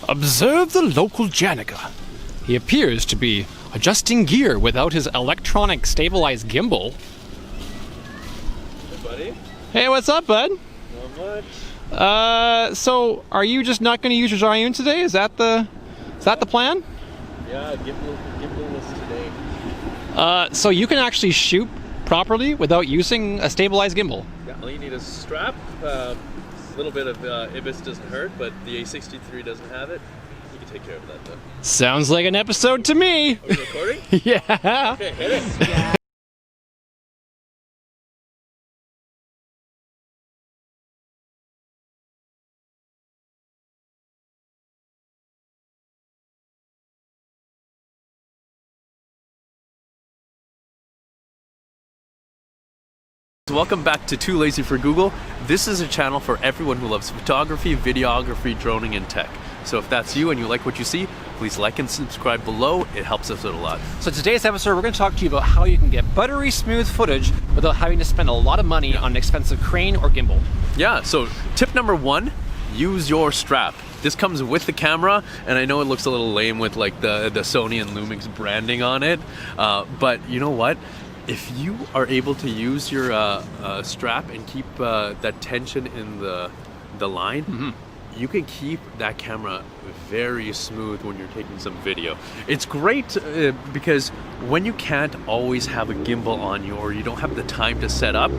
Observe the local Janaka. He appears to be adjusting gear without his electronic stabilized gimbal. Hey, buddy. Hey, what's up, bud? Not much. So are you just not going to use your Zhiyun today? Is that the plan? Yeah, gimballess today. So you can actually shoot properly without using a stabilized gimbal. Yeah, all you need is a strap. A little bit of IBIS doesn't hurt, but the A63 doesn't have it. You can take care of that though. Sounds like an episode to me. Are we recording? Yeah. Okay, hit it. Yeah. Welcome back to Too Lazy for Google. This is a channel for everyone who loves photography, videography, droning, and tech. So if that's you and you like what you see, please like and subscribe below. It helps us out a lot. So today's episode, we're going to talk to you about how you can get buttery smooth footage without having to spend a lot of money on an expensive crane or gimbal. Yeah, so tip number one, use your strap. This comes with the camera, and I know it looks a little lame with like the Sony and Lumix branding on it, but you know what? If you are able to use your strap and keep that tension in the line, you can keep that camera very smooth when you're taking some video. It's great because when you can't always have a gimbal on you or you don't have the time to set up,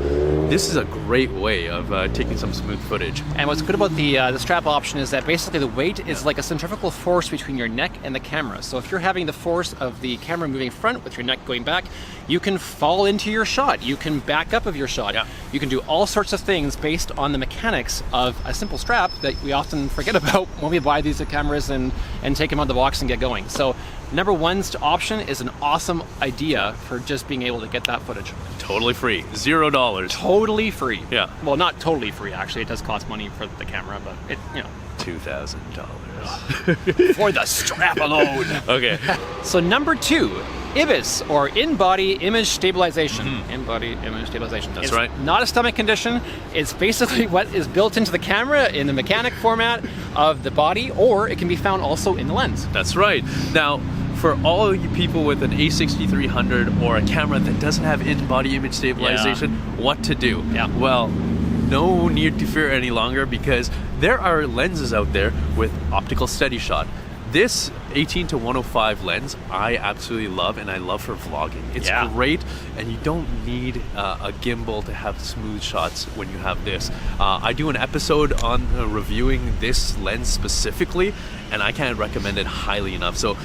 this is a great way of taking some smooth footage. And what's good about the strap option is that basically the weight is like a centrifugal force between your neck and the camera. So if you're having the force of the camera moving front with your neck going back, you can fall into your shot. You can back up of your shot. Yeah. You can do all sorts of things based on the mechanics of a simple strap that we often forget about when we buy these cameras and take them out of the box and get going. So number one's option is an awesome idea for just being able to get that footage. Totally free, $0. Totally free. Yeah. Well, not totally free actually. It does cost money for the camera, but it, you know. $2,000. For the strap alone. Okay. So number two, IBIS, or in-body image stabilization. In-body image stabilization. That's it's right. Not a stomach condition. It's basically what is built into the camera in the mechanic format of the body, or it can be found also in the lens. That's right. Now, for all you people with an A6300 or a camera that doesn't have in-body image stabilization, what to do? Yeah. Well, no need to fear any longer because there are lenses out there with optical steady shot. This 18-105 lens I absolutely love, and I love for vlogging. It's great, and you don't need a gimbal to have smooth shots when you have this. I do an episode on reviewing this lens specifically, and I can't recommend it highly enough. So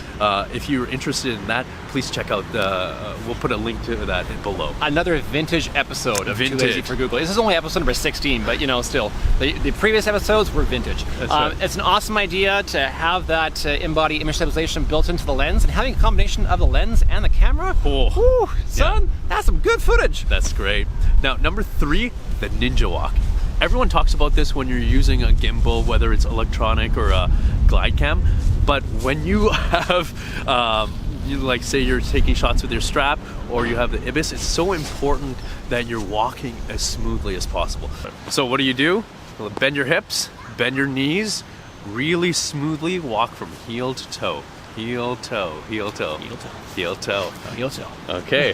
if you're interested in that, please check out we'll put a link to that below. Another vintage episode of Too Lazy for Google. This is only episode number 16, but you know, still, the previous episodes were vintage. That's right. It's an awesome idea to have that in-body image stabilization built into the lens, and having a combination of the lens and the camera. Whew, son, that's some good footage. That's great. Now, number three, the Ninja Walk. Everyone talks about this when you're using a gimbal, whether it's electronic or a glide cam, but when you have like say you're taking shots with your strap or you have the IBIS, it's so important that you're walking as smoothly as possible. So what do? Bend your hips, bend your knees, really smoothly walk from heel to toe. Heel, toe, heel, toe. Heel, toe. Heel, toe. Heel, toe. Okay.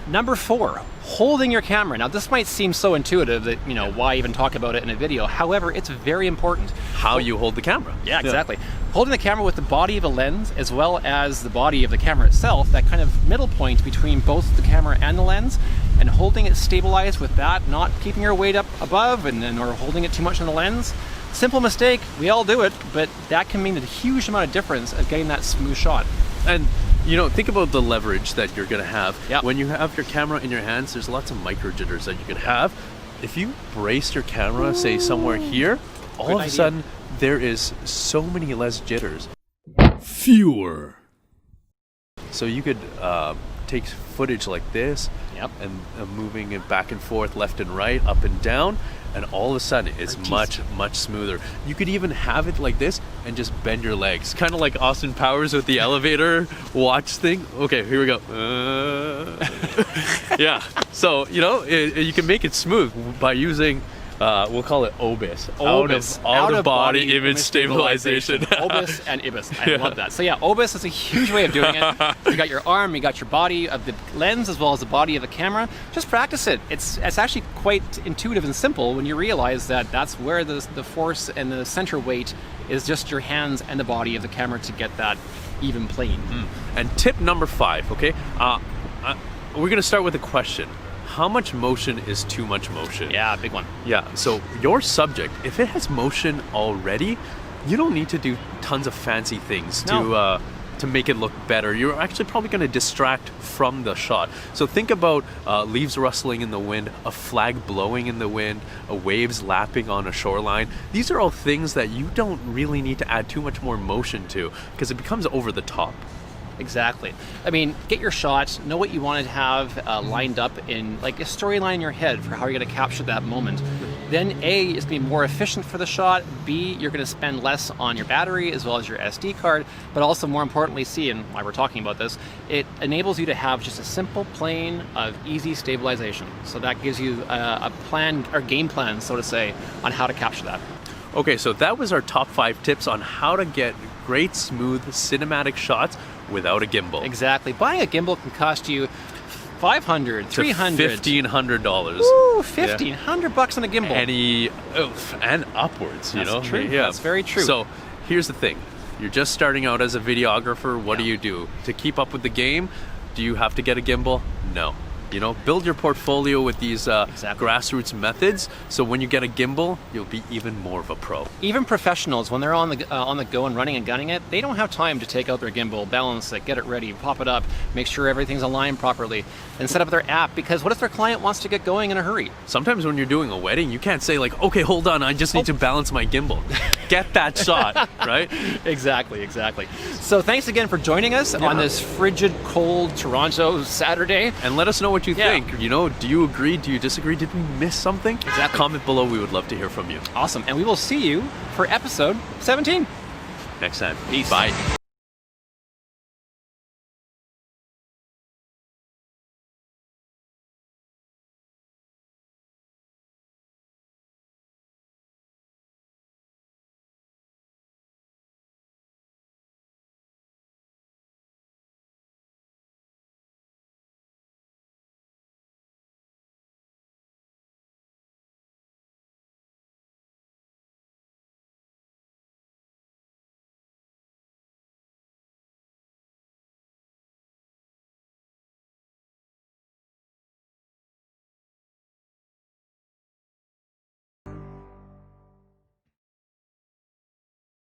Number four, holding your camera. Now this might seem so intuitive that, you know, why even talk about it in a video? However, it's very important. How you hold the camera. Yeah, exactly. Holding the camera with the body of the lens as well as the body of the camera itself, that kind of middle point between both the camera and the lens, and holding it stabilized with that, not keeping your weight up above or holding it too much on the lens. Simple mistake, we all do it, but that can mean a huge amount of difference of getting that smooth shot. And you know, think about the leverage that you're gonna have. Yep. When you have your camera in your hands, there's lots of micro jitters that you can have. If you brace your camera, say somewhere here, all of a sudden there is so many less jitters. Fewer. So you could take footage like this, and moving it back and forth, left and right, up and down, and all of a sudden it's much smoother. You could even have it like this and just bend your legs, kind of like Austin Powers with the elevator watch thing. Okay, here we go. Yeah, so you know, you can make it smooth by using We'll call it OBIS. OBIS, Out of body image stabilization. OBIS and IBIS. I love that. So yeah, OBIS is a huge way of doing it. You got your arm, you got your body of the lens as well as the body of the camera. Just practice it. It's actually quite intuitive and simple when you realize that that's where the force and the center weight is just your hands and the body of the camera to get that even plane. And tip number 5, okay? We're gonna start with a question. How much motion is too much motion? Yeah, big one. Yeah, so your subject, if it has motion already, you don't need to do tons of fancy things to make it look better. You're actually probably going to distract from the shot. So think about leaves rustling in the wind, a flag blowing in the wind, waves lapping on a shoreline. These are all things that you don't really need to add too much more motion to because it becomes over the top. Exactly. I mean, get your shot, know what you want to have lined up in like a storyline in your head for how you're going to capture that moment. Then A, is going to be more efficient for the shot. B, you're going to spend less on your battery as well as your SD card. But also more importantly, C, and why we're talking about this, it enables you to have just a simple plane of easy stabilization. So that gives you a plan or game plan, so to say, on how to capture that. Okay, so that was our top 5 tips on how to get great, smooth, cinematic shots without a gimbal. Exactly. Buying a gimbal can cost you $500, $300, $1,500. Ooh, $1,500 on a gimbal. And upwards, you know? That's true. Yeah. That's very true. So here's the thing. You're just starting out as a videographer. What do you do? To keep up with the game, do you have to get a gimbal? No. You know, build your portfolio with these grassroots methods. So when you get a gimbal, you'll be even more of a pro. Even professionals, when they're on the go and running and gunning it, they don't have time to take out their gimbal, balance it, get it ready, pop it up, make sure everything's aligned properly, and set up their app. Because what if their client wants to get going in a hurry? Sometimes when you're doing a wedding, you can't say like, okay, hold on, I just need to balance my gimbal. Get that shot, right? Exactly. So thanks again for joining us on this frigid, cold Toronto Saturday. And let us know what you think. You know, do you agree? Do you disagree? Did we miss something? Exactly. Comment below. We would love to hear from you. Awesome. And we will see you for episode 17. Next time. Peace. Bye.